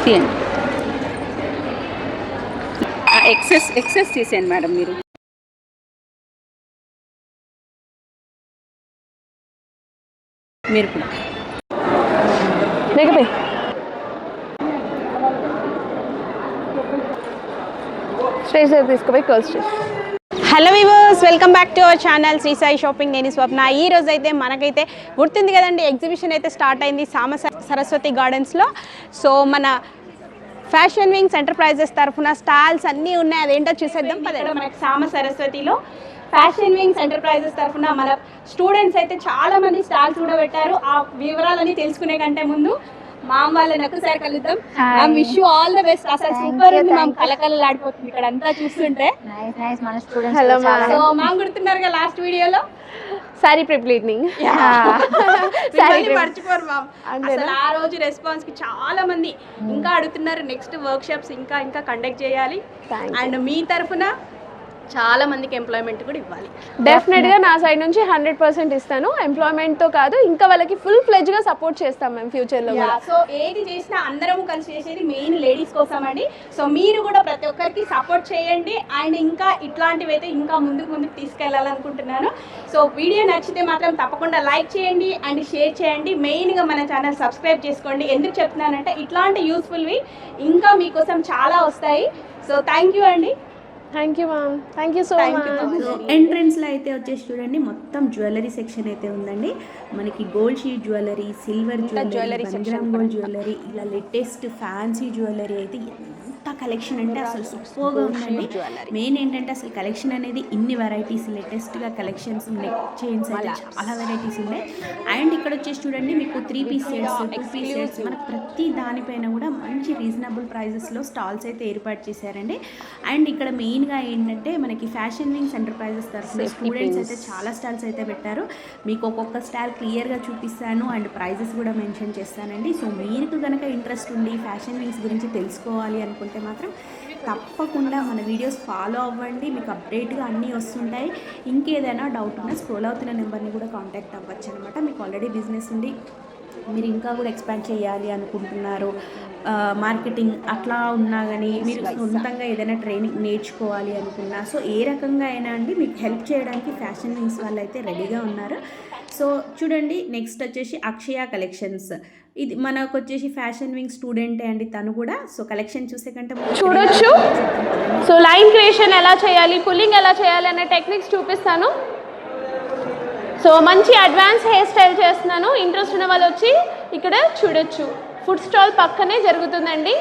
తీయండి. ఎక్సెస్ తీసేయండి మేడం మీరు. మీరు కూడా లేకపోయి స్టేజ్ తీసుకుపోయి curl stage. Hello viewers, welcome back to our channel Shri Sai shopping. నేను స్వప్న. ఈ రోజు అయితే మనకైతే గుర్తుంది కదండి, ఎగ్జిబిషన్ అయితే స్టార్ట్ అయింది సరస్వతి గార్డెన్స్లో. సో మన ఫ్యాషన్ వింగ్స్ ఎంటర్ప్రైజెస్ తరఫున స్టాల్స్ అన్నీ ఉన్నాయి. అదేంటో చూసేద్దాం పదండి. మనకి సరస్వతిలో ఫ్యాషన్ వింగ్స్ ఎంటర్ప్రైజెస్ తరఫున మన స్టూడెంట్స్ అయితే చాలా మంది స్టాల్స్ కూడా పెట్టారు. ఆ వివరాలని తెలుసుకునే కంటే ముందు మామ్ వాళ్ళని ఒకసారి కలుద్దాం. Ma'am, wish you all the best. అసలు సూపర్ ఉంది మ్యామ్, కలకలలాడిపోతుంది ఇక్కడ అంతా చూస్తుంటే. హలో సో మ్యామ్, గుర్తున్నారుగా లాస్ట్ వీడియోలో సారీ ప్రిప్లీటింగ్ మర్చిపోరు మ్యామ్. అసలు ఆ రోజు రెస్పాన్స్ కి చాలా మంది ఇంకా అడుగుతున్నారు. నెక్స్ట్ వర్క్ షాప్స్ ఇంకా కండక్ట్ చేయాలి. అండ్ మీ తరఫున చాలా మందికి ఎంప్లాయ్మెంట్ కూడా ఇవ్వాలి. డెఫినెట్గా నా సైడ్ నుంచి 100% ఇస్తాను. ఎంప్లాయ్మెంట్తో కాదు, ఇంకా వాళ్ళకి ఫుల్ ఫ్లెడ్జ్గా సపోర్ట్ చేస్తాం మేము ఫ్యూచర్లో కూడా. సో ఏది చేసినా అందరం కలిసి చేసేది మెయిన్ లేడీస్ కోసం అండి. సో మీరు కూడా ప్రతి ఒక్కరికి సపోర్ట్ చేయండి. అండ్ ఇంకా ఇట్లాంటివి అయితే ఇంకా ముందుకు తీసుకెళ్ళాలనుకుంటున్నాను. సో వీడియో నచ్చితే మాత్రం తప్పకుండా లైక్ చేయండి అండ్ షేర్ చేయండి. మెయిన్గా మన ఛానల్ సబ్స్క్రైబ్ చేసుకోండి. ఎందుకు చెప్తున్నానంటే ఇట్లాంటి యూస్ఫుల్వి ఇంకా మీకోసం చాలా వస్తాయి. సో థ్యాంక్ యూ అండి. Thank you ma'am, thank you so much. ఎంట్రన్స్లో అయితే వచ్చేసి చూడండి, మొత్తం జ్యువెలరీ సెక్షన్ అయితే ఉందండి. మనకి gold sheet jewellery, silver jewellery, 1 gram gold jewellery, ఇలా లేటెస్ట్ ఫ్యాన్సీ జ్యువెలరీ అయితే ఎంత కలెక్షన్ అంటే అసలు సూపర్గా ఉందండి. మెయిన్ ఏంటంటే అసలు కలెక్షన్ అనేది ఇన్ని వెరైటీస్, లేటెస్ట్గా కలెక్షన్స్, నెక్ చైన్స్ అయితే చాలా వెరైటీస్ ఉన్నాయి. అండ్ ఇక్కడ వచ్చేసి చూడండి, మీకు 3 పీస్ సెట్స్, 2 పీస్ సెట్స్, మనకు ప్రతి దానిపైన కూడా మంచి రీజనబుల్ ప్రైజెస్లో స్టాల్స్ అయితే ఏర్పాటు చేశారండి. అండ్ ఇక్కడ మెయిన్గా ఏంటంటే మనకి ఫ్యాషన్ వింగ్స్ ఎంటర్ప్రైజెస్ తరఫున స్టూడెంట్స్ అయితే చాలా స్టాల్స్ అయితే పెట్టారు. మీకు ఒక్కొక్క స్టాల్ క్లియర్గా చూపిస్తాను అండ్ ప్రైజెస్ కూడా మెన్షన్ చేస్తానండి. సో మీకు కనుక ఇంట్రెస్ట్ ఉండి ఫ్యాషన్ వింగ్స్ గురించి తెలుసుకోవాలి అనుకుంటే మాత్రం తప్పకుండా మన వీడియోస్ ఫాలో అవ్వండి. మీకు అప్డేట్గా అన్నీ వస్తుంటాయి. ఇంకేదైనా డౌట్ ఉన్నా స్క్రోల్ అవుతున్న నెంబర్ని కూడా కాంటాక్ట్ అవ్వచ్చు అనమాట. మీకు ఆల్రెడీ బిజినెస్ ఉంది, మీరు ఇంకా కూడా ఎక్స్పాండ్ చేయాలి అనుకుంటున్నారు, మార్కెటింగ్ అట్లా ఉన్నా కానీ మీరు సొంతంగా ఏదైనా ట్రైనింగ్ నేర్చుకోవాలి అనుకున్నా, సో ఏ రకంగా అయినా అండి మీకు హెల్ప్ చేయడానికి ఫ్యాషన్ వింగ్స్ వాళ్ళు అయితే రెడీగా ఉన్నారు. సో చూడండి, నెక్స్ట్ వచ్చేసి అక్షయ కలెక్షన్స్. ఇది మనకు వచ్చేసి ఫ్యాషన్ వింగ్ స్టూడెంటే అండి తను కూడా. సో కలెక్షన్ చూసే కంటే చూడొచ్చు. సో లైన్ క్రియేషన్ ఎలా చేయాలి, పుల్లింగ్ ఎలా చేయాలి అనే టెక్నిక్స్ చూపిస్తాను. సో మంచి అడ్వాన్స్ హెయిర్ స్టైల్ చేస్తున్నాను. ఇంట్రెస్ట్ ఉన్న వాళ్ళు వచ్చి ఇక్కడ చూడొచ్చు. ఫుడ్ స్టాల్ పక్కనే జరుగుతుందండి.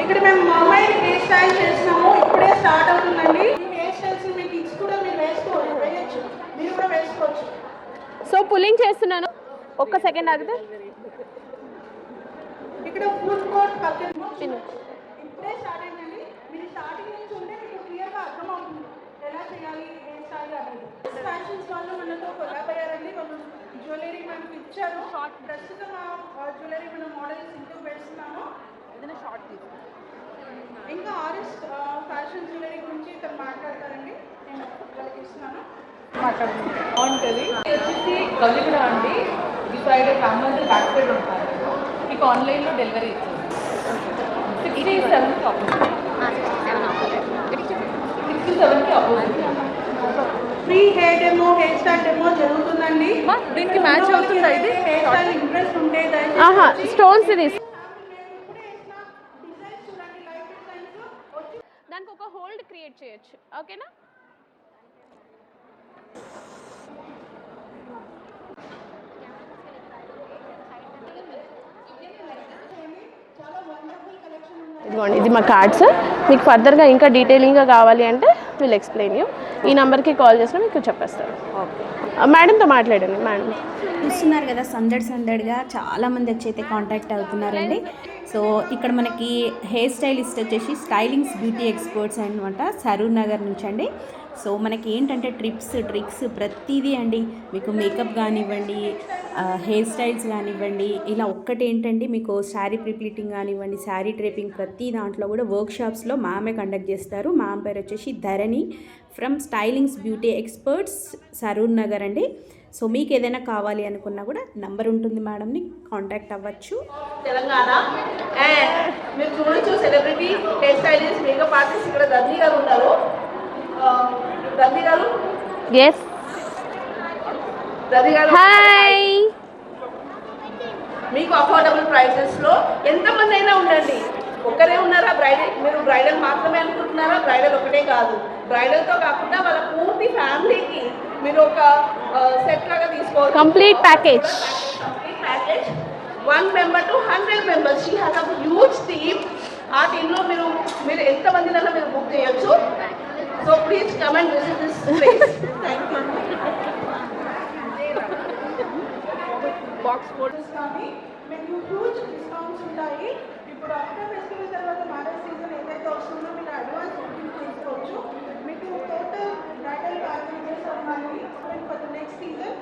ఇక్కడ మేము మొబైల్ హెయిర్ స్టైల్ చేసినాము, ఇప్పుడే స్టార్ట్ అవుతుందండి. ఈ హెయిర్ స్టైల్స్ మీ కిడ్స్ కూడా మీరు వేయచ్చు, మీరు కూడా వేసుకోవచ్చు. సో పుల్లింగ్ చేస్తున్నాను, ఒక్క సెకండ్ ఆగితే. ఇక్కడ ఫుడ్ కోర్ట్ పక్కన ఇప్పుడే స్టార్ట్ అయిందండి. మీరు స్టార్టింగ్ నుంచి ఉంటే మీకు క్లియర్గా అర్థమవుతుంది ఎలా చేయాలి హెయిర్ స్టైల్ అనేది. ఫ్యాషన్స్ వాళ్ళు మనతో కొలాబ్ అయ్యారండి. వాళ్ళు జ్యువెలరీ మనకు ఇచ్చారు. ప్రస్తుతం జ్యువెలరీ మనం మోడల్స్ ఇంటూ పెడుతున్నాము. ఏదైనా షార్ట్ ఇంకా ఆర్ఎస్ ఫ్యాషన్ జ్యువెలరీ గురించి ఇక్కడ మాట్లాడతారండి. నేను వాళ్ళకి ఇస్తున్నాను. బాగుంటుంది. వచ్చేసి గౌలిగూడ అండి. ఈ సైడ్ రామమండ్రి బ్యాక్ సైడ్ ఉంటారు. మీకు ఆన్లైన్లో డెలివరీ ఇచ్చారు. 67కి ఆపోజిట్. 67కి opposite. Free hair demo, hair style demo జరుగుతుందండి. దీనికి మ్యాచ్ అవుతుందా ఇది? హెయిర్ స్టైల్ ఇంట్రెస్ట్ ఉంటే స్టోన్స్ ఇది. దానికి ఒక హోల్డ్ క్రియేట్ చేయొచ్చు. ఓకేనా? ఇదిగోండి, ఇది మా కార్డ్స్. మీకు ఫర్దర్గా ఇంకా డీటెయిలింగ్గా కావాలి అంటే విల్ ఎక్స్ప్లెయిన్ యూ. ఈ నెంబర్కి కాల్ చేసినా మీకు చెప్పేస్తారు. మేడంతో మాట్లాడండి. మేడం చూస్తున్నారు కదా, సందడిగా చాలామంది వచ్చి అయితే కాంటాక్ట్ అవుతున్నారండి. సో ఇక్కడ మనకి హెయిర్ స్టైలిస్ట్ వచ్చేసి స్టైలింగ్స్ బ్యూటీ ఎక్స్పర్ట్స్ అనమాట, సరూర్ నగర్ నుంచి అండి. సో మనకి ఏంటంటే ట్రిక్స్ ప్రతిదీ అండి. మీకు మేకప్ కానివ్వండి, హెయిర్ స్టైల్స్ కానివ్వండి, ఇలా ఒక్కటి ఏంటండి మీకు శారీ ప్రిప్లీటింగ్ కానివ్వండి, శారీ డ్రేపింగ్, ప్రతి దాంట్లో కూడా వర్క్షాప్స్లో మ్యామే కండక్ట్ చేస్తారు. మ్యామ్ పేరు వచ్చేసి Dharani from Stylings beauty experts Saroor Nagar అండి. సో మీకు ఏదైనా కావాలి అనుకున్నా కూడా నంబర్ ఉంటుంది మేడంని కాంటాక్ట్ అవ్వచ్చు. తెలంగాణ అండ్ మీరు చూడొచ్చు celebrity hair stylist makeup artist ఇక్కడ దండి గారు ఉన్నారు. దండి గారు ఎస్ దండి గారు హాయ్. మీకు అఫోర్డబుల్ ప్రైసెస్లో ఎంతమంది అయినా ఉండండి. ఒక్కరే ఉన్నారా బ్రైడల్? మీరు బ్రైడల్ మాత్రమే అనుకుంటున్నారా? బ్రైడల్ ఒకటే కాదు, బ్రైడల్తో కాకుండా వాళ్ళ పూర్తి ఫ్యామిలీకి మీరు ఒక సెట్ లాగా తీసుకోవచ్చు. Complete package. 1 member to 100 members. She has a huge team. ఆ టీంలో మీరు ఎంతమందినైనా మీరు బుక్ చేయొచ్చు. So please come and visit this place. Thank you. Box photos కానీ మీకు హ్యూజ్ డిస్కౌంట్స్ ఉంటాయి. ఇప్పుడు ఆఫ్టర్ ఫెస్టివల్ తర్వాత మ్యారేజ్ సీజన్ ఏదైతే వస్తుందో మీరు అడ్వాన్స్ బుకింగ్ చేసుకోవచ్చు. మీకు టోటల్ బ్రైడల్ ప్యాకేజెస్ ఉన్నాయి for the next season.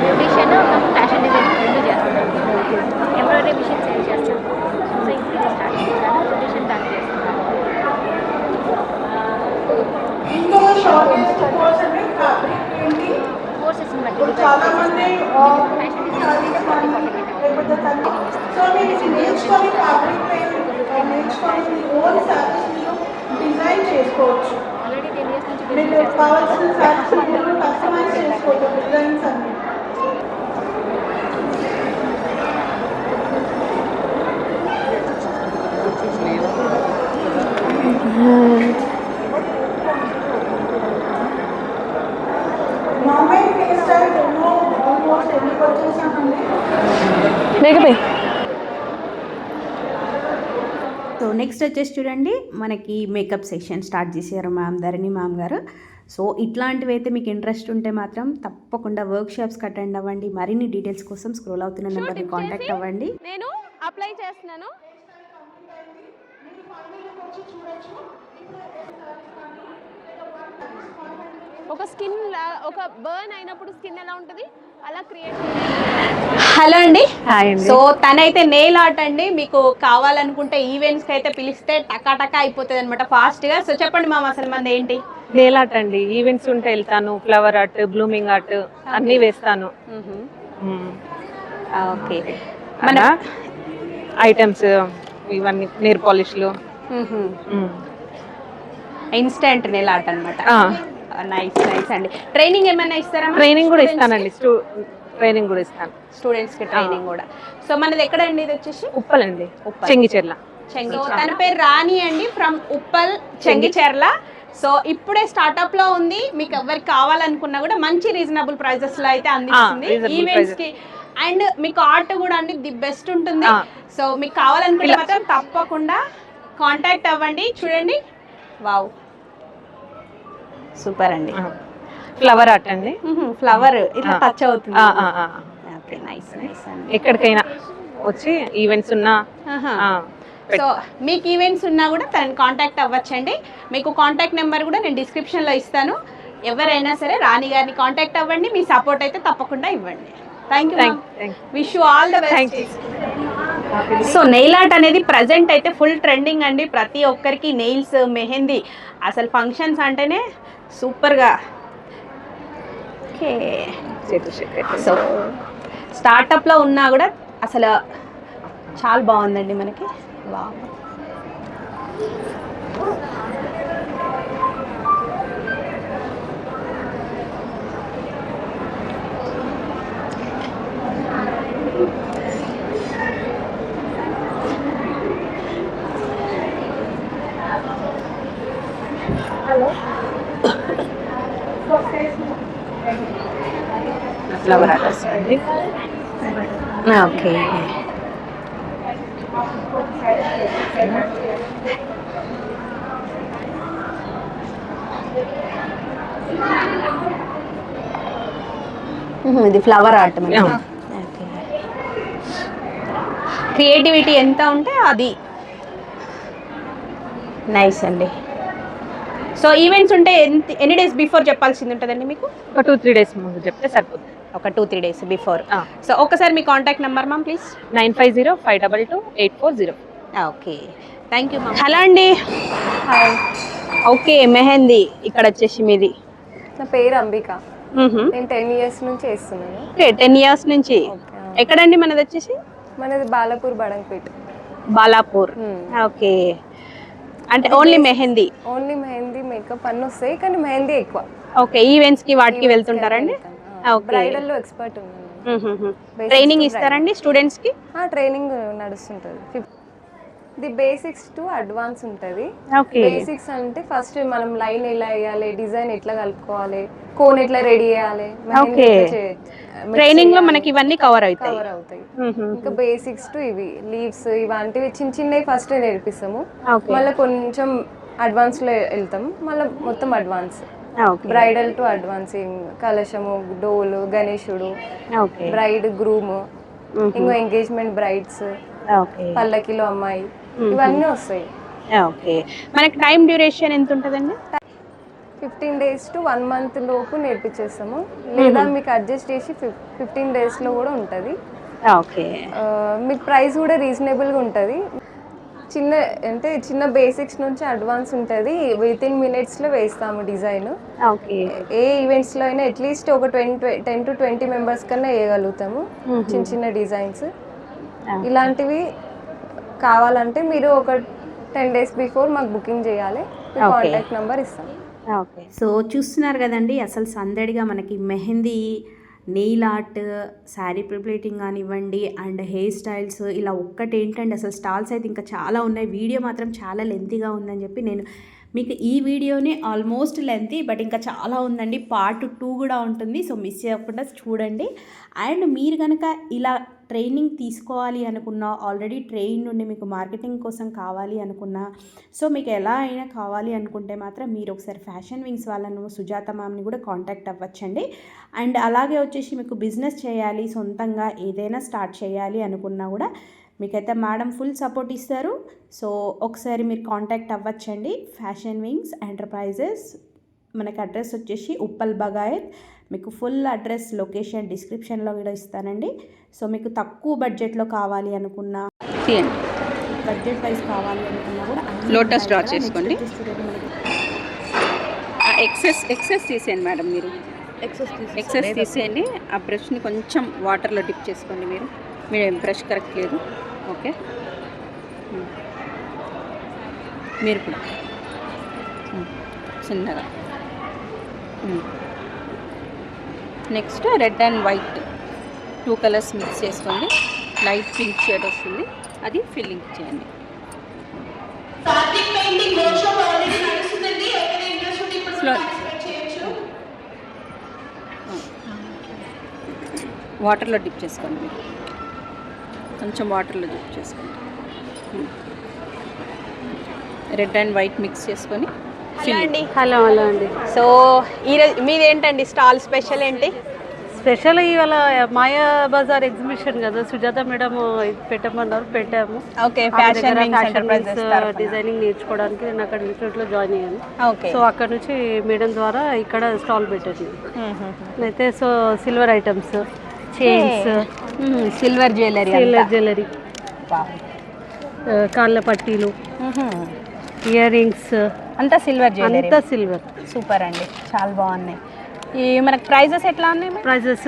Beautician fashion designing రెండు చేస్తున్నాను. ఎంబ్రాయిడరీ మిషన్ సేల్ చేస్తాను. సో ఇప్పుడు స్టార్ట్ చేస్తాను. బ్యూటిషియన్ స్టార్ట్ చేస్తున్నాను. ఇంకో షార్టెస్ట్ కోర్స్ అంటే ఫ్యాబ్రిక్ పెయింటింగ్. కోర్సెస్ని బట్టి ఇప్పుడు చాలా మంది ఫ్యాషన్ డిజైనింగ్ సో మీరు నేర్చుకొని ఫ్యాబ్రిక్ పెయింటింగ్ నేర్చుకొని మీ ఓన్ శారీస్ మీరు డిజైన్ చేసుకోవచ్చు. ఆల్రెడీ 10 years నుంచి మీకు కావాల్సిన శారీస్ మీరు కస్టమైజ్ చేసుకోవచ్చు డిజైన్స్ అన్ని. నార్మల్ హెయిర్ స్టైల్ ఆల్మోస్ట్ ఎన్ని వచ్చేసామండి. సో నెక్స్ట్ వచ్చేసి చూడండి మనకి మేకప్ సెక్షన్ స్టార్ట్ చేశారు మ్యామ్, ధరణి మ్యామ్ గారు. సో ఇట్లాంటివి అయితే మీకు ఇంట్రెస్ట్ ఉంటే మాత్రం తప్పకుండా వర్క్ షాప్స్కి అటెండ్ అవ్వండి. మరిన్ని డీటెయిల్స్ కోసం స్క్రోల్ అవుతున్న నెంబర్ని కాంటాక్ట్ అవ్వండి. నేను అప్లై చేస్తున్నాను. ఒక స్కిన్ ఒక బర్న్ అయినప్పుడు స్కిన్ ఎలా ఉంటుంది అలా క్రియేట్. హలో అండి. సో తనైతే నెయిల్ ఆర్ట్ అండి. మీకు కావాలనుకుంటే ఈవెంట్స్కి అయితే పిలిస్తే టకా అయిపోతుంది అనమాట ఫాస్ట్గా. సో చెప్పండి మామ, అసలు మంది ఏంటి? నెయిల్ ఆర్ట్ అండి. ఈవెంట్స్ ఉంటే వెళ్తాను. ఫ్లవర్ ఆర్ట్, బ్లూమింగ్ ఆర్ట్ అన్నీ వేస్తాను. ఓకే, మన ఐటమ్స్ ఇవన్నీ నెయిల్ పాలిష్లు. ఇన్స్టెంట్ నెయిల్ ఆర్ట్ అనమాట. నైస్ నైస్ అండి. ట్రైనింగ్ ఏమైనా ఇస్తారా? ట్రైనింగ్ కూడా ఇస్తానండి. ట్రైనింగ్ కూడా ఇస్తాను స్టూడెంట్స్కి ట్రైనింగ్ కూడా. సో మనది ఎక్కడండి? ఇది వచ్చేసి ఉప్పల్ అండి, చెంగిచెర్ల. తన పేరు రాణి అండి, ఫ్రమ్ ఉప్పల్ చెంగిచెర్ల. సో ఇప్పుడే స్టార్ట్అప్ లో ఉంది. మీకు ఎవరికి కావాలనుకున్నా కూడా మంచి రీజనబుల్ ప్రైజెస్ లో అయితే అందిస్తుంది ఈవెంట్స్ కి. అండ్ మీకు ఆర్ట్ కూడా అండి ది బెస్ట్ ఉంటుంది. సో మీకు కావాలనుకుంటే మాత్రం తప్పకుండా కాంటాక్ట్ అవ్వండి. చూడండి, వావ్ సూపర్ అండి. ఫ్లవర్ ఆర్ట్ అండి. ఫ్లవర్ ఇట్లా టచ్ అవుతుంది. ఓకే, నైస్ నైస్ అండి. ఎక్కడికైనా వచ్చి ఈవెంట్స్ ఉన్నా సో మీకు ఈవెంట్స్ ఉన్నా కూడా తనని కాంటాక్ట్ అవ్వచ్చండి. మీకు కాంటాక్ట్ నెంబర్ కూడా నేను డిస్క్రిప్షన్లో ఇస్తాను. ఎవరైనా సరే రాణి గారిని కాంటాక్ట్ అవ్వండి. మీ సపోర్ట్ అయితే తప్పకుండా ఇవ్వండి. Thank you, wish you all the best. So nail art అనేది ప్రజెంట్ అయితే ఫుల్ ట్రెండింగ్ అండి. ప్రతి ఒక్కరికి నెయిల్స్, మెహందీ, అసలు ఫంక్షన్స్ అంటేనే సూపర్గా. ఓకే, సో స్టార్టప్లో ఉన్నా కూడా అసలు చాలా బాగుందండి మనకి. వావ్, ఫ్లవర్ ఆర్ట్ అండి. ఓకే. ఇది ఫ్లవర్ ఆర్ట్. క్రియేటివిటీ ఎంత ఉంటే అది నైస్ అండి. సో ఈవెంట్స్ ఉంటే ఎన్ని డేస్ బిఫోర్ చెప్పాల్సింది ఉంటుందండి మీకు? ఒక 2-3 days ముందు చెప్తే సరిపోతుంది. ఒక 2-3 days బిఫోర్. సో ఒక్కసారి మీ contact number ma'am please. 9505228404. Okay, thank you ma'am. Hello అండి. ఓకే, మెహందీ ఇక్కడ వచ్చేసి మీది? నా పేరు అంబిక. నేను 10 ఇయర్స్ నుంచి వేస్తున్నాను. ఓకే 10 ఇయర్స్ నుంచి. ఎక్కడండి మనది వచ్చేసి? మనది బాలాపూర్ బడంగ్పేట్. బాలాపూర్. ఓకే, అంటే only mehndi? Only mehndi makeup అన్నీ వస్తాయి, కానీ మెహందీ ఎక్కువ. ఓకే, ఈవెంట్స్కి వాటికి వెళ్తుంటారండి? బ్రైడల్లో ఎక్స్పర్ట్ ఉన్నాను. ట్రైనింగ్ ఇస్తారండి స్టూడెంట్స్కి? ట్రైనింగ్ నడుస్తుంటుంది. ది బేసిక్స్ టు అడ్వాన్స్ ఉంటుంది. బేసిక్స్ అంటే ఫస్ట్ మనం లైన్ ఎలా వేయాలి, డిజైన్ ఎట్లా కలుపుకోవాలి, కోన్ ఎట్లా రెడీ చేయాలి, ట్రైనింగ్ లో మనకి ఇవన్నీ కవర్ అవుతాయి. ఇంకా బేసిక్స్ టు ఇవి లీవ్స్ ఇవంటివి చిన్న చిన్నవి ఫస్ట్ నేర్పిస్తాము. మళ్ళీ కొంచెం అడ్వాన్స్ లో వెళ్తాం, మళ్ళీ మొత్తం అడ్వాన్స్. బ్రైడల్ టు అడ్వాన్సింగ్, కలశము, డోలు, గణేశుడు, బ్రైడ్, గ్రూమ్, ఇంకో ఎంగేజ్మెంట్ బ్రైడ్స్, పల్లకిలో అమ్మాయి, ఇవన్నీ వస్తాయి. ఓకే, మనకి టైం డ్యూరేషన్ ఎంత ఉంటుందండి? 15 days to 1 month లోపు నేర్పించేస్తాము, లేదా మీకు అడ్జస్ట్ చేసి 15 days లో కూడా ఉంటుంది. ఓకే, మీకు ప్రైస్ కూడా రీజనబుల్గా ఉంటుంది. చిన్న బేసిక్స్ నుంచి అడ్వాన్స్ ఉంటుంది. వితిన్ మినిట్స్లో వేస్తాము డిజైన్. ఓకే, ఏ ఈవెంట్స్లో అయినా అట్లీస్ట్ ఒక 10 to 20 మెంబర్స్ కన్నా వేయగలుగుతాము చిన్న డిజైన్స్. ఇలాంటివి కావాలంటే మీరు ఒక 10 days బిఫోర్ మాకు బుకింగ్ చేయాలి, కాంటాక్ట్ నెంబర్ ఇస్తాం. ఓకే, సో చూస్తున్నారు కదండి, అసలు సందడిగా మనకి మెహందీ, నెయిల్ ఆర్ట్, శారీ ప్రిప్లేటింగ్ కానివ్వండి, అండ్ హెయిర్ స్టైల్స్, ఇలా ఒక్కటి ఏంటండి అసలు స్టాల్స్ అయితే ఇంకా చాలా ఉన్నాయి. వీడియో మాత్రం చాలా లెంతీగా ఉందని చెప్పి నేను మీకు ఈ వీడియోనే ఆల్మోస్ట్ లెంతీ, బట్ ఇంకా చాలా ఉందండి. పార్ట్ 2 కూడా ఉంటుంది, సో మిస్ చేయకుండా చూడండి. అండ్ మీరు కనుక ఇలా ట్రైనింగ్ తీసుకోవాలి అనుకున్నా, ఆల్రెడీ ట్రైన్ నుండి మీకు మార్కెటింగ్ కోసం కావాలి అనుకున్నా, సో మీకు ఎలా అయినా కావాలి అనుకుంటే మాత్రం మీరు ఒకసారి ఫ్యాషన్ వింగ్స్ వాళ్ళను, సుజాత మ్యామ్ని కూడా కాంటాక్ట్ అవ్వచ్చండి. అండ్ అలాగే వచ్చేసి మీకు బిజినెస్ చేయాలి, సొంతంగా ఏదైనా స్టార్ట్ చేయాలి అనుకున్నా కూడా మీకైతే మేడం ఫుల్ సపోర్ట్ ఇస్తారు. సో ఒకసారి మీరు కాంటాక్ట్ అవ్వచ్చండి. ఫ్యాషన్ వింగ్స్ ఎంటర్ప్రైజెస్, మనకి అడ్రస్ వచ్చేసి ఉప్పల్ బగాయత్. మీకు ఫుల్ అడ్రస్, లొకేషన్ డిస్క్రిప్షన్లో కూడా ఇస్తానండి. సో మీకు తక్కువ బడ్జెట్లో కావాలి అనుకున్నా, బడ్జెట్ వైజ్ కావాలి అనుకున్నా కూడా లోటస్ డ్రా చేసుకోండి. ఎక్సెస్ తీసేయండి మేడం, మీరు ఎక్సెస్ తీసేయండి. ఆ బ్రష్ని కొంచెం వాటర్లో డిప్ చేసుకోండి. మీరు బ్రష్ కరెక్ట్ లేదు. ఓకే, మీరు కూడా చిన్నగా. Next red and white 2 colours mix చేసుకోండి. లైట్ పింక్ షేడ్ వస్తుంది, అది ఫిల్లింగ్ చేయండి. వాటర్లో డిప్ చేసుకోండి. మీరు కొంచెం వాటర్లో డిప్ చేసుకోండి. రెడ్ అండ్ వైట్ మిక్స్ చేసుకొని. హలో అండి. సో ఈరోజు మీదేంటండి స్టాల్ స్పెషల్ ఏంటి? స్పెషల్ ఇవాళ మాయా బజార్ ఎగ్జిబిషన్ కదా, సుజాత మేడం పెట్టమన్నారు, పెట్టాము. ఓకే, ఫ్యాషన్ డిజైనింగ్ నేర్చుకోవడానికి నేను అక్కడ ఇన్స్టిట్యూట్లో జాయిన్ అయ్యాను. సో అక్కడ నుంచి మేడం ద్వారా ఇక్కడ స్టాల్ పెట్టాను. అయితే so silver items, chains, silver jewellery, కాళ్ళ పట్టీలు, ఇయర్ రింగ్స్, అంతా సిల్వర్ జ్యువెలరీ. అంతా సిల్వర్. సూపర్ అండి, చాలా బాగున్నాయి. ఈ మనకు ప్రైజెస్ ఎట్లా ఉన్నాయి? ప్రైజెస్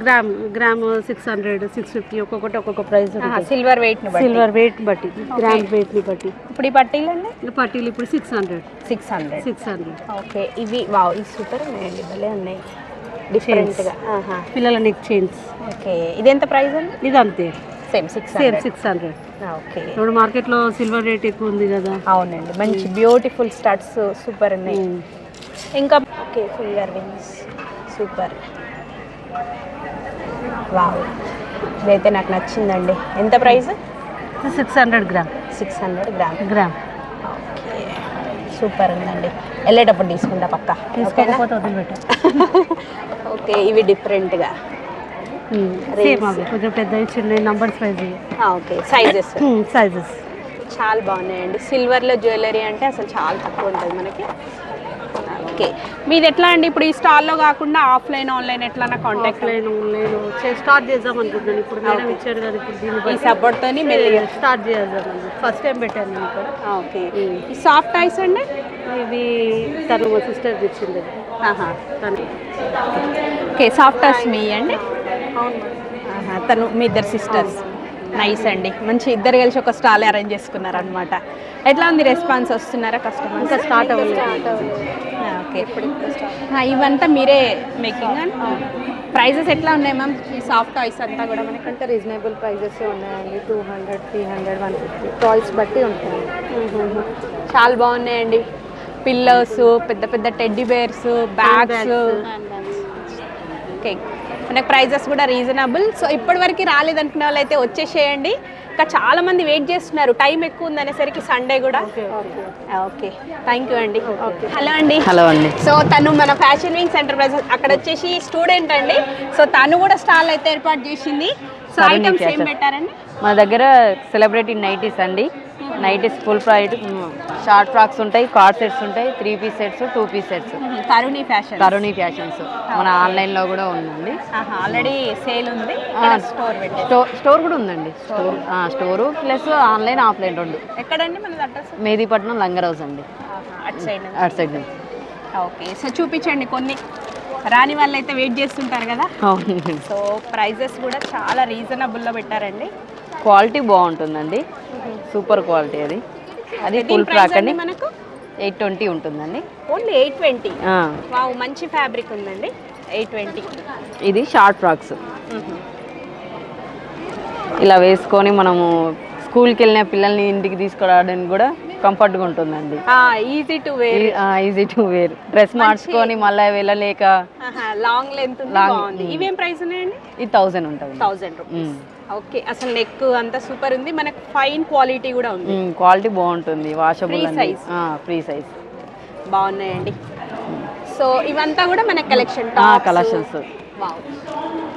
గ్రామ్ 600, 650 ఒక్కొక్కటి ఒక్కొక్క ప్రైస్. సిల్వర్ వెయిట్ బట్టి, గ్రామ్ వెయిట్ ని బట్టి. ఇప్పుడు ఈ పట్టీలు అండి? పట్టీలు ఇప్పుడు 600. ఓకే, ఇవి వావ్, ఇవి సూపర్ ఉన్నాయండి, భలే ఉన్నాయి, డిఫరెంట్గా. పిల్లల నెక్ చైన్స్. ఓకే, ఇది ఎంత ప్రైస్ అండి? ఇది అంతే, సేమ్ 600. ఓకే, ఇప్పుడు మార్కెట్లో సిల్వర్ రేట్ ఎక్కువ ఉంది కదా. అవునండి, మంచి బ్యూటిఫుల్ స్టడ్స్ సూపర్ ఉన్నాయి. ఇంకా okay, finger rings super, wow, ఇదైతే నాకు నచ్చిందండి. ఎంత price? 600 gram. 600 gram. Okay, super ఉందండి. వెళ్ళేటప్పుడు తీసుకుంటా పక్కా. తీసుకోకపోతే వదిలిపెట్టు. ఓకే, ఇవి డిఫరెంట్గా కొంచెం పెద్దవి, చిన్న నంబర్స్ వైజ్. ఓకే, సైజెస్ చాలా బాగున్నాయండి. సిల్వర్లో జ్యువెలరీ అంటే అసలు చాలా తక్కువ ఉంటుంది మనకి. ఓకే, మీది ఎట్లా అండి ఇప్పుడు ఈ స్టాల్లో కాకుండా ఆఫ్లైన్, ఆన్లైన్ ఎట్లా కాంటాక్ట్? ఆఫ్లైన్ స్టార్ట్ చేద్దాం అనుకుంటున్నాను. ఇప్పుడు మేడం ఇచ్చారు కదా, ఇప్పుడు ఈ సపోర్ట్తో మెల్లిగా స్టార్ట్ చేద్దాం. ఫస్ట్ టైం పెట్టాను ఇక్కడ. ఓకే, ఈ సాఫ్ట్ ఐస్ అండి ఇవి తను మా సిస్టర్కి ఇచ్చింది. తను ఓకే, సాఫ్ట్ టాయ్స్ మీ అండి? తను మీ ఇద్దరు సిస్టర్స్. నైస్ అండి, మంచి ఇద్దరు కలిసి ఒక స్టాల్ అరేంజ్ చేసుకున్నారనమాట. ఎట్లా ఉంది రెస్పాన్స్? వస్తున్నారా కస్టమర్? ఇంకా స్టార్ట్ అవ్వలేదు. ఓకే, ఇవంతా మీరే మేకింగ్ అండ్ ప్రైజెస్ ఎట్లా ఉన్నాయి మ్యామ్? ఈ సాఫ్ట్ టాయ్స్ అంతా కూడా మనకంటే రీజనబుల్ ప్రైజెస్ ఉన్నాయండి. 200, 300, 150 టాయ్స్ బట్టి ఉంటుంది. చాలా బాగున్నాయండి. పిల్లోస్, పెద్ద పెద్ద టెడ్డీ బేర్స్, బ్యాగ్స్. ఓకే, మనకు ప్రైజెస్ కూడా రీజనబుల్. సో ఇప్పటివరకు రాలేదనుకునే వాళ్ళు అయితే వచ్చేసేయండి. ఇంకా చాలా మంది వెయిట్ చేస్తున్నారు, టైం ఎక్కువ ఉంది అనేసరికి సండే కూడా. ఓకే, థ్యాంక్ యూ అండి. హలో అండి. హలో అండి. సో తను మన ఫ్యాషన్ వీక్ ఎంటర్ప్రైజెస్ అక్కడ వచ్చేసి స్టూడెంట్ అండి. సో తను కూడా స్టాల్ అయితే ఏర్పాటు చేసింది. సో ఐటమ్స్ ఏం పెట్టారండి? మా దగ్గర సెలబ్రిటీ నైటీస్ అండి. Nighties full pride, short frocks ఉంటాయి, కార్డ్ సెట్స్ ఉంటాయి, 3 పీస్ సెట్స్, 2 పీస్ సెట్స్. తరుణి ఫ్యాషన్స్ మన ఆన్లైన్లో కూడా ఉందండి. ఆల్రెడీ సేల్ ఉంది. స్టోర్ కూడా ఉందండి. స్టోరు ప్లస్ ఆన్లైన్, ఆఫ్లైన్ రెండు. ఎక్కడండి మన అడ్రస్? మేదీపట్నం లంగరౌస్ అండి, అటు సైడ్ నుంచి. ఓకే, సో చూపించండి కొన్ని. రాని వాళ్ళు అయితే వెయిట్ చేస్తుంటారు కదా. అవునండి. సో ప్రైజెస్ కూడా చాలా రీజనబుల్లో పెట్టారండి. క్వాలిటీ బాగుంటుందండి, సూపర్ క్వాలిటీ. అది ఫుల్ ఫ్రాక్ అండి. మనకు 820 ఉంటుందండి. ఓన్లీ 820. వావ్, మంచి ఫ్యాబ్రిక్ ఉందండి. 820. ఇది షార్ట్ ఫ్రాక్స్. ఇలా వేసుకొని మనము స్కూల్కి వెళ్ళిన పిల్లల్ని ఇంటికి తీసుకురావడానికి కూడా కంఫర్ట్గా ఉంటుందండి. Easy to wear. డ్రెస్ మార్చుకొని మళ్ళీ వెళ్ళలేక లాంగ్ లెంత్ బాగుంది. ఇవేం ప్రైస్ ఉన్నాయండి? ఇది 1000 ఉంటుంది. 1000 రూపీస్. ఓకే, అసలు నెక్ అంతా సూపర్ ఉంది. మనకు ఫైన్ క్వాలిటీ కూడా ఉంది. క్వాలిటీ బాగుంటుంది, వాషబుల్, ఫ్రీ సైజ్ బాగున్నాయండి. సో ఇవంతా కూడా మన కలెక్షన్స్.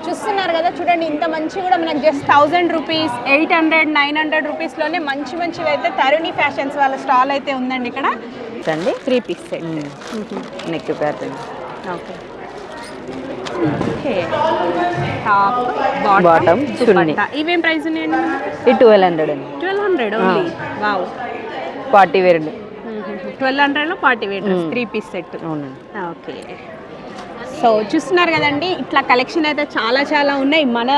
చూస్తున్నారు కదా, చూడండి ఇంత మంచి కూడా మనకు జస్ట్ 1000 రూపీస్, 800, 900 రూపీస్లోనే మంచి మంచివి అయితే తరుణి ఫ్యాషన్స్ వాళ్ళ స్టాల్ అయితే ఉందండి ఇక్కడ అండి. 3 piece set, neck pattern. Okay, top, bottom, chunni. ఇవేం ప్రైస్ ఉన్నాయండి? ఇది 1200 అండి. 1200 ఓన్లీ. Wow, party wear. 1200లో party wear 3 piece set. Okay, so చూస్తున్నారు కదండి, ఇట్లా కలెక్షన్ అయితే చాలా చాలా ఉన్నాయి. మన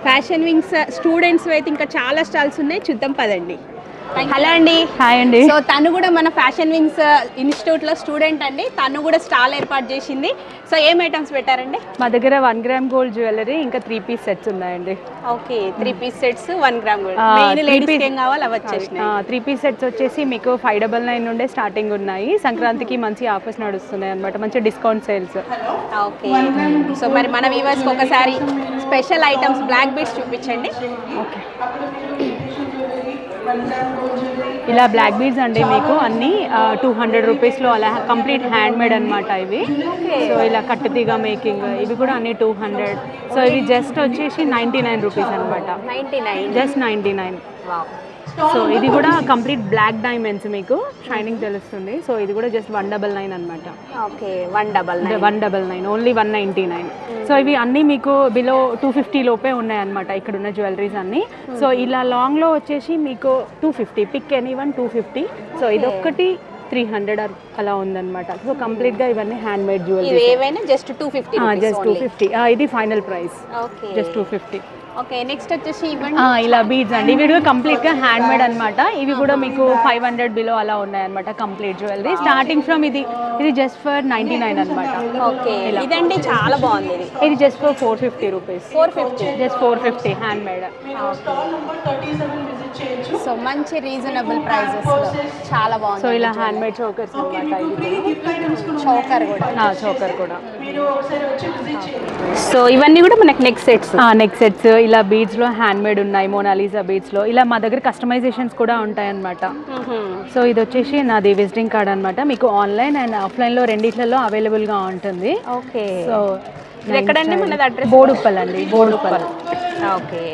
ఫ్యాషన్ వింగ్స్ స్టూడెంట్స్ అయితే ఇంకా చాలా స్టాల్స్ ఉన్నాయి, చూద్దాం పదండి. హలో అండి. హాయ్ అండి. సో తను కూడా మన ఫ్యాషన్ వింగ్స్ ఇన్స్టిట్యూట్లో స్టూడెంట్ అండి. తను కూడా స్టాల్ ఏర్పాటు చేసింది. సో ఏం ఐటమ్స్ పెట్టారండి? మా దగ్గర 1 గ్రామ్ గోల్డ్ జ్యువెలరీ, ఇంకా 3 పీస్ సెట్స్ ఉన్నాయండి. Okay, 3 piece sets, 1 gram gold. Main లేడీస్కి ఏం కావాలి అవి వచ్చేసినాయి. 3 పీస్ సెట్స్ వచ్చేసి మీకు 599 నుండే స్టార్టింగ్ ఉన్నాయి. సంక్రాంతికి మంచి ఆఫర్స్ నడుస్తున్నాయి అనమాట, మంచి డిస్కౌంట్ సేల్స్. ఓకే, సో మరి మన వ్యూవర్స్కి ఒకసారి స్పెషల్ ఐటమ్స్ బ్లాక్ బీడ్స్ చూపించండి. ఓకే, ఇలా బ్లాక్ బీడ్స్ అండి మీకు అన్ని 200 రూపీస్లో అలా కంప్లీట్ హ్యాండ్ మేడ్ అనమాట ఇవి. సో ఇలా కట్టుతీగ మేకింగ్, ఇవి కూడా అన్ని 200. సో ఇవి జస్ట్ వచ్చేసి 99 రూపీస్ అనమాట. జస్ట్ 99. సో ఇది కూడా కంప్లీట్ బ్లాక్ డైమండ్స్, మీకు షైనింగ్ తెలుస్తుంది. సో ఇది కూడా జస్ట్ 199 అనమాట. Okay, 199 only 199. సో ఇవి అన్నీ మీకు బిలో 250 లోపే ఉన్నాయన్నమాట ఇక్కడ ఉన్న జ్యువెలరీస్ అన్నీ. సో ఇలా లాంగ్లో వచ్చేసి మీకు 250, పిక్ ఎనీ వన్ 250. సో ఇదొక్కటి 300 అలా ఉందన్నమాట. సో కంప్లీట్గా ఇవన్నీ హ్యాండ్ మేడ్ జ్యువెలరీ. జస్ట్ 250. ఇది final price, just 250. Okay, next వచ్చేసి ఇవ్వండి. ఇలా బీడ్స్ అండి, ఇవి కూడా కంప్లీట్గా హ్యాండ్ మేడ్ అనమాట. ఇవి కూడా మీకు 500 బిలో అలా ఉన్నాయన్నమాట కంప్లీట్ జ్యువెలరీ. స్టార్టింగ్ ఫ్రమ్ ఇది జస్ట్ ఫర్ 99 అనమాట. ఓకే, ఇదండి చాలా బాగుంది. ఇది just for 450 rupees. 450, just 450 hand made. So మంచి రీజనబుల్ ప్రైజెస్, చాలా బాగుంది. సో ఇలా హ్యాండ్ మేడ్ చోకర్స్ అనమాట. చోకర్ కూడా. సో ఇవన్నీ కూడా మనకి నెక్ సెట్స్ ఇలా బీడ్స్లో హ్యాండ్ మేడ్ ఉన్నాయి, మోనాలిసా బీడ్స్లో. ఇలా మా దగ్గర కస్టమైజేషన్స్ కూడా ఉంటాయన్నమాట. సో ఇది వచ్చేసి నాది విజిటింగ్ కార్డ్ అనమాట. మీకు ఆన్లైన్ అండ్ ఆఫ్లైన్లో రెండిట్లలో అవైలబుల్గా ఉంటుంది. ఓకే, సో ఎక్కడండి మనది అడ్రస్? బోడుప్పల్ అండి, బోడుప్పల్. ఓకే,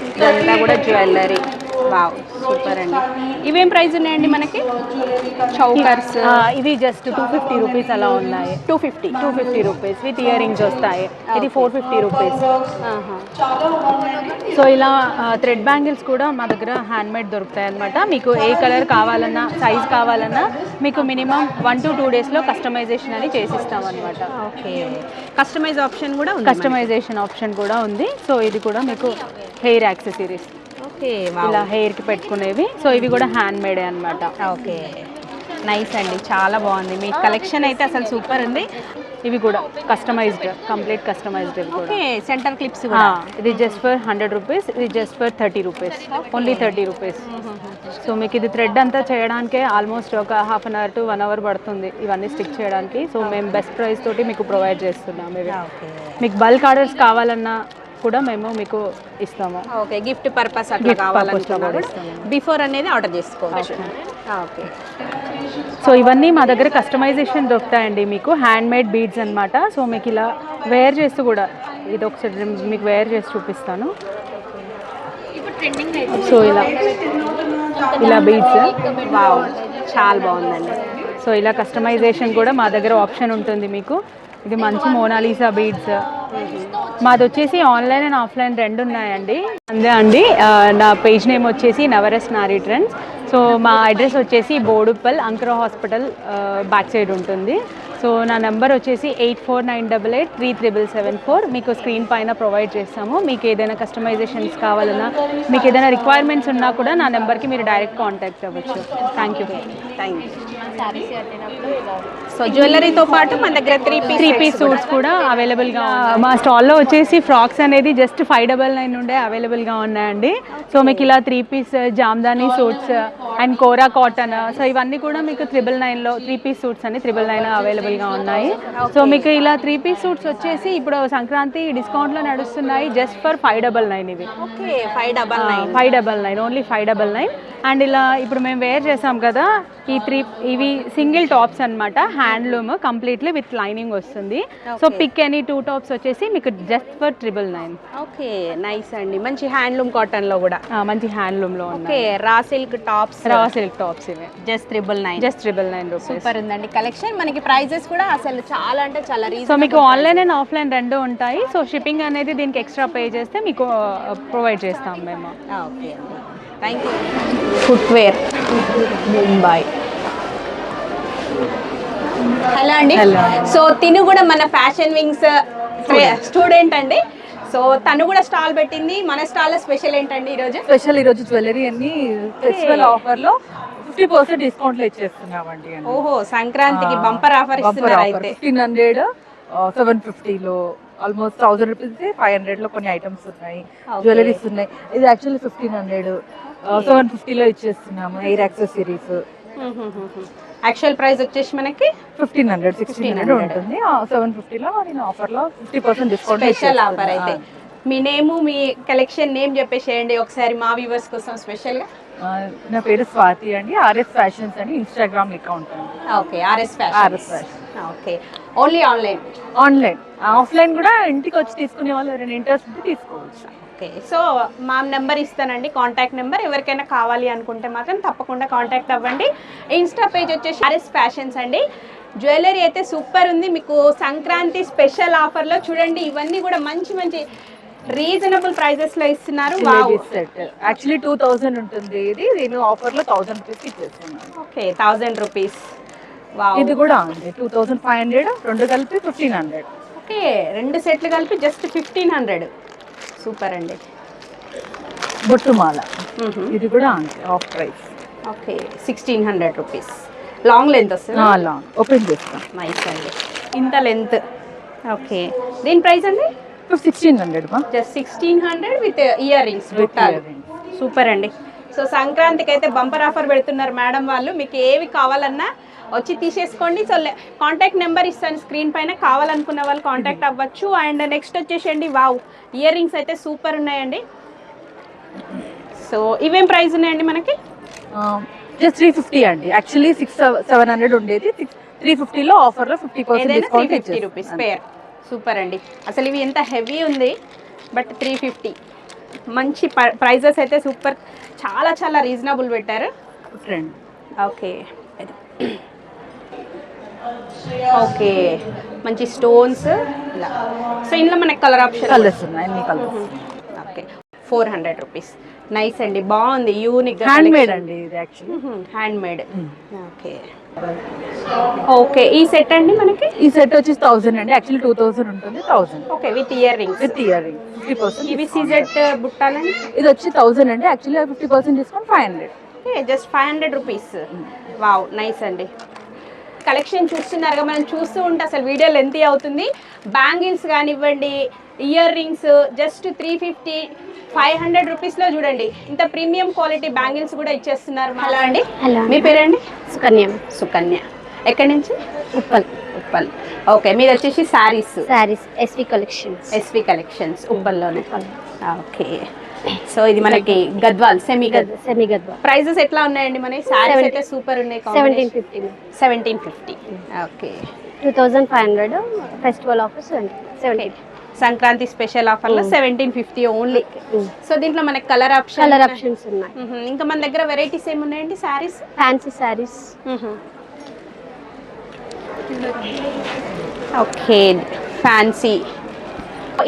ఇదంతా కూడా జ్యువెలరీ. వావ్, సూపర్ అండి. ఇవేం ప్రైస్ ఉన్నాయండి మనకి? చౌకర్స్ ఇది జస్ట్ 250 రూపీస్ అలా ఉన్నాయి. 250 రూపీస్ విత్ ఇయర్ రింగ్స్ వస్తాయి. ఇది 450 రూపీస్. సో ఇలా థ్రెడ్ బ్యాంగిల్స్ కూడా మా దగ్గర హ్యాండ్మేడ్ దొరుకుతాయి అనమాట. మీకు ఏ కలర్ కావాలన్నా సైజ్ కావాలన్నా మీకు మినిమం 1 to 2 డేస్లో కస్టమైజేషన్ అని చేసిస్తాం అనమాట. ఓకే, కస్టమైజ్ ఆప్షన్ కూడా ఉంది. కస్టమైజేషన్ ఆప్షన్ కూడా ఉంది. సో ఇది కూడా మీకు హెయిర్ యాక్సెసరీస్, ఓకే, ఇలా హెయిర్కి పెట్టుకునేవి. సో ఇవి కూడా హ్యాండ్మేడే అనమాట. ఓకే, నైస్ అండి, చాలా బాగుంది. మీ కలెక్షన్ అయితే అసలు సూపర్ ఉంది. ఇవి కూడా customised, complete customised. Okay, centre clips ఇది జస్ట్ ఫర్ 100 రూపీస్, ఇది just for 30 rupees, only 30 rupees. So మీకు ఇది థ్రెడ్ అంతా చేయడానికే ఆల్మోస్ట్ ఒక half an hour to 1 hour పడుతుంది ఇవన్నీ స్టిక్ చేయడానికి. సో మేము బెస్ట్ ప్రైస్ తోటి మీకు ప్రొవైడ్ చేస్తున్నాం. ఇవి మీకు బల్క్ ఆర్డర్స్ కావాలన్నా కూడా మేము మీకు ఇస్తాము. ఓకే, గిఫ్ట్ పర్పస్ అట్లా కావాలనుకున్నా బిఫోర్ అనేది ఆర్డర్ చేసుకోవచ్చు. ఓకే, సో ఇవన్నీ మా దగ్గర కస్టమైజేషన్ దొరుకుతాయండి మీకు, హ్యాండ్మేడ్ బీడ్స్ అనమాట. సో మీకు ఇలా వేర్ చేస్తూ కూడా, ఇది ఒకసారి మీకు వేర్ చేసి చూపిస్తాను. సో ఇలా బీడ్స్, వావ్, చాలా బాగుందండి. సో ఇలా కస్టమైజేషన్ కూడా మా దగ్గర ఆప్షన్ ఉంటుంది మీకు. ఇది మంచి మోనాలిసా బీడ్స్. మాది వచ్చేసి ఆన్లైన్ అండ్ ఆఫ్లైన్ రెండు ఉన్నాయండి. అందే అండి, నా పేజ్ నేమ్ వచ్చేసి నవరస్ నారీ ట్రెండ్స్. సో మా అడ్రస్ వచ్చేసి బోడుప్పల్ అంకుర హాస్పిటల్ బ్యాక్ సైడ్ ఉంటుంది. సో నా నెంబర్ వచ్చేసి 8498837774. మీకు స్క్రీన్ పైన ప్రొవైడ్ చేస్తాము. మీకు ఏదైనా కస్టమైజేషన్స్ కావాలన్నా, మీకు ఏదైనా రిక్వైర్మెంట్స్ ఉన్నా కూడా నా నెంబర్కి మీరు డైరెక్ట్ కాంటాక్ట్ అవ్వచ్చు. Thank you. సో జ్యువెలరీతో పాటు మన దగ్గర త్రీ పీస్ సూట్స్ కూడా అవైలబుల్గా మా స్టాల్లో వచ్చేసి ఫ్రాక్స్ అనేది జస్ట్ 599 నుండే అవైలబుల్గా ఉన్నాయండి. సో మీకు ఇలా 3 piece Jamdani suits and kora cotton, so ఇవన్నీ కూడా మీకు 999లో 3 పీస్ సూట్స్ అని 999 అవైలబుల్గా ఉన్నాయి. సో మీకు ఇలా 3 పీస్ సూట్స్ వచ్చేసి ఇప్పుడు సంక్రాంతి డిస్కౌంట్లో నడుస్తున్నాయి జస్ట్ ఫర్ 599 ఇవి. Okay, 599, 599, only 599. అండ్ ఇలా ఇప్పుడు మేము వేర్ చేసాం కదా, ఇవి సింగిల్ టాప్స్ అనమాట, హ్యాండ్లూమ్ కంప్లీట్లీ విత్ లైనింగ్ వస్తుంది. సో పిక్ ఎనీ 2 టాప్స్ వచ్చేసి మీకు జస్ట్ ఫర్ 999. ఓకే, నైస్ అండి, మంచి హ్యాండ్లూమ్ కాటన్ లో కూడా మంచి హ్యాండ్లూమ్ లో. ఓకే, రా సిల్క్ టాప్స్ ఇవే జస్ట్ 999 రూపీస్. సూపర్ ఉందండి కలెక్షన్. మనకి ప్రైజెస్ కూడా అసలు చాలా అంటే చాలా రీజనబుల్. సో మీకు ఆన్లైన్ అండ్ ఆఫ్లైన్ రెండు ఉంటాయి. సో షిప్పింగ్ అనేది దీనికి ఎక్స్ట్రా పే చేస్తే మీకు ప్రొవైడ్ చేస్తాం మేము. Okay, thank you. Footwear Mumbai. Hello అండి. సో తిను కూడా మన ఫ్యాషన్ వింగ్స్ స్టూడెంట్ అండి. సో తను కూడా స్టాల్ పెట్టింది. మన స్టాల్ స్పెషల్ ఏంటండి ఈరోజు? ఈరోజు జ్యువెలరీ అన్ని ఫెస్టివల్ ఆఫర్ లో 50% డిస్కౌంట్ లో ఇచ్చేస్తున్నామండి. ఓహో, సంక్రాంతికి బంపర్ ఆఫర్ ఇస్తున్నారు. అయితే 1500, 750 లో ఆల్మోస్ట్ 1000 రూపీస్, 500 లో కొన్ని ఐటమ్స్ ఉన్నాయి, జ్యువెలరీస్ ఉన్నాయి. ఇది యాక్చువల్లీ 1500, 750 లో ఇచ్చేస్తున్నాము. హెయిర్ యాక్సెసరీస్ యాక్చువల్ ప్రైస్ వచ్చేసి మనకి 1500, 1600 ఉంటుంది. 750 లో నేను ఆఫర్ లో 50% డిస్కౌంట్ స్పెషల్ ఆఫర్. అయితే మీ నేమ్, మీ కలెక్షన్ నేమ్ చెప్పేసేయండి ఒకసారి మా వ్యూవర్స్ కోసం స్పెషల్ గా. నా పేరు స్వాతి అండి, ఆర్ఎస్ ఫ్యాషన్స్ అని ఇన్స్టాగ్రామ్ అకౌంట్ ఉంది. Okay, RS fashion. Okay, only online offline కూడా ఇంటికి వచ్చి తీసుకునే వాళ్ళు ఎవరైనా ఇంట్రెస్ట్ ఉంటే తీసుకోవచ్చు. ఓకే, సో మా నెంబర్ ఇస్తానండి, కాంటాక్ట్ నెంబర్. ఎవరికైనా కావాలి అనుకుంటే మాత్రం తప్పకుండా కాంటాక్ట్ అవ్వండి. ఇన్స్టా పేజ్ వచ్చేసి ఆర్ఎస్ ఫ్యాషన్స్ అండి. జ్యువెలరీ అయితే సూపర్ ఉంది. మీకు సంక్రాంతి స్పెషల్ ఆఫర్లో చూడండి, ఇవన్నీ కూడా మంచి మంచి రీజనబుల్ ప్రైజెస్ లో ఇస్తున్నారు. యాక్చువల్లీ 2000 ఉంటుంది, ఇది నేను ఆఫర్ లో 1000 రూపీస్ ఇచ్చేస్తున్నాను. Okay, 1000 rupees. ఇది కూడా ఉంది 2500, రెండు కలిపి 1500. ఓకే, రెండు సెట్లు కలిపి జస్ట్ 1500. సూపర్ అండి. బొట్టుమాల ఇది కూడా అంతే, of price. Okay, 1600 rupees. Long length వస్తుంది. లాంగ్ ఓపెన్ చేస్తాం. నైస్ అండి, ఇంత లెంత్. ఓకే, దీని ప్రైస్ అండి 1600. Just 1600 with ear rings. Super అండి. సో సంక్రాంతికి అయితే బంపర్ ఆఫర్ పెడుతున్నారు మేడం వాళ్ళు. మీకు ఏవి కావాలన్నా వచ్చి తీసేసుకోండి. సో కాంటాక్ట్ నెంబర్ ఇస్తాను స్క్రీన్ పైన, కావాలనుకున్న వాళ్ళు కాంటాక్ట్ అవ్వచ్చు. అండ్ నెక్స్ట్ వచ్చేసండి, వావ్, ఇయర్ రింగ్స్ అయితే సూపర్ ఉన్నాయండి. సో ఇవేం ప్రైస్ ఉన్నాయండి మనకి? జస్ట్ 350 అండి. యాక్చువల్లీ 700 ఉండేది, 350లో ఆఫర్లో 50% డిస్కౌంట్. 350 rupees pair. సూపర్ అండి. అసలు ఇవి ఎంత హెవీ ఉంది, బట్ 350. మంచి ప్రైజెస్ అయితే సూపర్, చాలా చాలా రీజనబుల్ పెట్టారు. ఓకే ఓకే, మంచి స్టోన్స్ ఇలా. సో ఇందులో మనకి కలర్ ఆప్షన్ కలర్స్ ఉన్నాయి, అన్ని కలర్స్. Okay, 400 rupees. నైస్ అండి, బాగుంది, యూనిక్ హ్యాండ్ మేడ్ అండి ఇది actually. Hand made. Okay okay. ఈ సెట్ అండి మనకి ఈ సెట్ వచ్చి 1000 అండి, యాక్చువల్లీ 2000 ఉంటుంది. 1000 okay with ear rings. With ear ring 50%. ఇవి సీజెట్ బుట్టాలండి. ఇది వచ్చి 1000 అండి, actually 50% discount 500. Okay just 500 rupees. Wow nice అండి. కలెక్షన్ చూస్తున్నారుగా, మనం చూస్తూ ఉంటే అసలు వీడియో లెంతీ అవుతుంది. బ్యాంగిల్స్ కానివ్వండి, ఇయర్ రింగ్స్ జస్ట్ 350 500 రూపీస్లో చూడండి, ఇంత ప్రీమియం క్వాలిటీ బ్యాంగిల్స్ కూడా ఇచ్చేస్తున్నారు. హలో అండి. హలో. మీ పేరండి? సుకన్య. సుకన్య. ఎక్కడి నుంచి? ఉప్పల్. ఉప్పల్. ఓకే మీది వచ్చేసి saris. Saris SV collections. SV collections ఉప్పల్లోనే. ఓకే సో ఇది మనకి గద్వాల్ సెమీ గద్వాల్. ప్రైజెస్ ఎట్లా ఉన్నాయండి? మన శారీస్ అయితే సూపర్ ఉన్నాయి. 1750. 1750. Okay 2500 festival offers 1750. Sankranti special ఆఫర్లో 1750 ఓన్లీ. సో దీంట్లో మనకి కలర్ ఆప్షన్స్ ఉన్నాయి. ఇంకా మన దగ్గర వెరైటీస్ ఏమున్నాయండి? Saris, fancy saris. Okay fancy.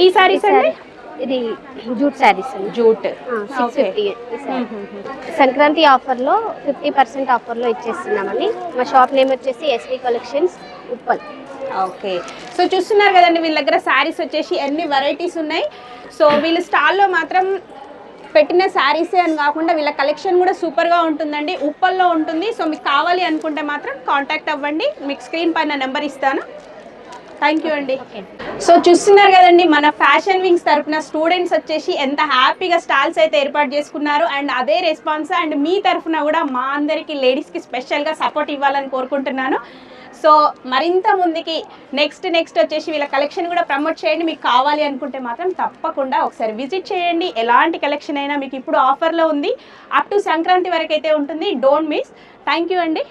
ఈ శారీస్ అండి? ఇది జూట్ శారీస్ అండి. జూట్ 650. సంక్రాంతి ఆఫర్లో 50% ఆఫర్లో ఇచ్చేస్తున్నామండి. మా షాప్ నేమ్ వచ్చేసి S V collections Uppal. Okay so చూస్తున్నారు కదండి, వీళ్ళ దగ్గర శారీస్ వచ్చేసి ఎన్ని వెరైటీస్ ఉన్నాయి. సో వీళ్ళ స్టాల్లో మాత్రం పెట్టిన శారీసే అని కాకుండా వీళ్ళ కలెక్షన్ కూడా సూపర్గా ఉంటుందండి. ఉప్పల్లో ఉంటుంది. సో మీకు కావాలి అనుకుంటే మాత్రం కాంటాక్ట్ అవ్వండి. మీకు స్క్రీన్ పైన నెంబర్ ఇస్తాను. థ్యాంక్ యూ అండి. సో చూస్తున్నారు కదండి, మన ఫ్యాషన్ వింగ్స్ తరఫున స్టూడెంట్స్ వచ్చేసి ఎంత హ్యాపీగా స్టాల్స్ అయితే ఏర్పాటు చేసుకున్నారు. అండ్ అదే రెస్పాన్స్ అండ్ మీ తరఫున కూడా మా అందరికీ లేడీస్కి స్పెషల్గా సపోర్ట్ ఇవ్వాలని కోరుకుంటున్నాను. సో మరింత ముందుకి నెక్స్ట్ వచ్చేసి వీళ్ళ కలెక్షన్ కూడా ప్రమోట్ చేయండి. మీకు కావాలి అనుకుంటే మాత్రం తప్పకుండా ఒకసారి విజిట్ చేయండి. ఎలాంటి కలెక్షన్ అయినా మీకు ఇప్పుడు ఆఫర్లో ఉంది. అప్ టు సంక్రాంతి వరకు అయితే ఉంటుంది. Don't miss. థ్యాంక్ యూ అండి.